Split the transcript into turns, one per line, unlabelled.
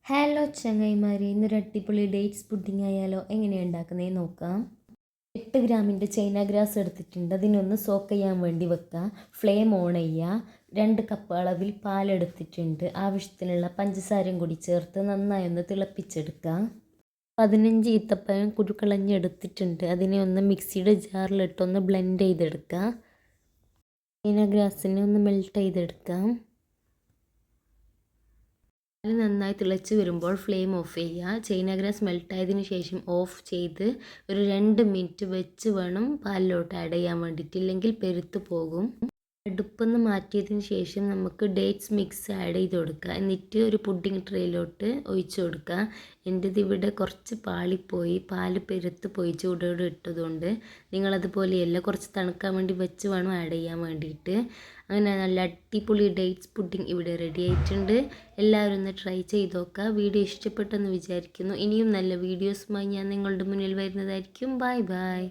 Hello ചങ്ങായിമാരെ, ഇന്നൊരു അടിപൊളി ഡേറ്റ്സ് പുഡിംഗ് ആയാലോ? എങ്ങനെയാണ് ഉണ്ടാക്കുന്നതെന്ന് നോക്കാം. 8 ഗ്രാമിൻ്റെ ചൈന ഗ്രാസ് എടുത്തിട്ടുണ്ട്. അതിനൊന്ന് സോക്ക് ചെയ്യാൻ വേണ്ടി വെക്കുക. ഫ്ലെയിം ഓൺ ചെയ്യുക. 2 കപ്പ് അളവിൽ പാലെടുത്തിട്ടുണ്ട്. ആവശ്യത്തിനുള്ള പഞ്ചസാരയും കൂടി ചേർത്ത് നന്നായി ഒന്ന് തിളപ്പിച്ചെടുക്കുക. 15 ഈത്തപ്പഴം കുരുക്കളഞ്ഞെടുത്തിട്ടുണ്ട്. അതിനെ ഒന്ന് മിക്സിയുടെ ജാറിലിട്ടൊന്ന് ബ്ലെൻഡ് ചെയ്തെടുക്കുക. ചൈന ഗ്രാസിനെ ഒന്ന് മെൽറ്റ് ചെയ്തെടുക്കാം. നന്നായി തിളച്ച് വരുമ്പോൾ ഫ്ലെയിം ഓഫ് ചെയ്യുക. ചൈന ഗ്രാസ് മെൽട്ടായതിനു ശേഷം ഓഫ് ചെയ്ത് ഒരു 2 മിനിറ്റ് വെച്ച് വേണം പാലിലോട്ട് ആഡ് ചെയ്യാൻ വേണ്ടിയിട്ട്, ഇല്ലെങ്കിൽ പെരുത്ത് പോകും. അടുപ്പൊന്ന് മാറ്റിയതിന് ശേഷം നമുക്ക് ഡേറ്റ്സ് മിക്സ് ആഡ് ചെയ്ത് കൊടുക്കുക. എന്നിട്ട് ഒരു പുഡിംഗ് ട്രേയിലോട്ട് ഒഴിച്ചു കൊടുക്കുക. എൻ്റെത് ഇവിടെ കുറച്ച് പാളിപ്പോയി, പാല് പെരുത്ത് പോയി ചൂടോടെ ഇട്ടതുകൊണ്ട്. നിങ്ങളതുപോലെയല്ല, കുറച്ച് തണുക്കാൻ വേണ്ടി വെച്ച് വേണം ആഡ് ചെയ്യാൻ വേണ്ടിയിട്ട്. അങ്ങനെ നല്ല അടിപൊളി ഡേറ്റ്സ് പുഡിംഗ് ഇവിടെ റെഡി ആയിട്ടുണ്ട്. എല്ലാവരും ഒന്ന് ട്രൈ ചെയ്ത് നോക്കുക. വീഡിയോ ഇഷ്ടപ്പെട്ടെന്ന് വിചാരിക്കുന്നു. ഇനിയും നല്ല വീഡിയോസുമായി ഞാൻ നിങ്ങളുടെ മുന്നിൽ വരുന്നതായിരിക്കും. Bye bye.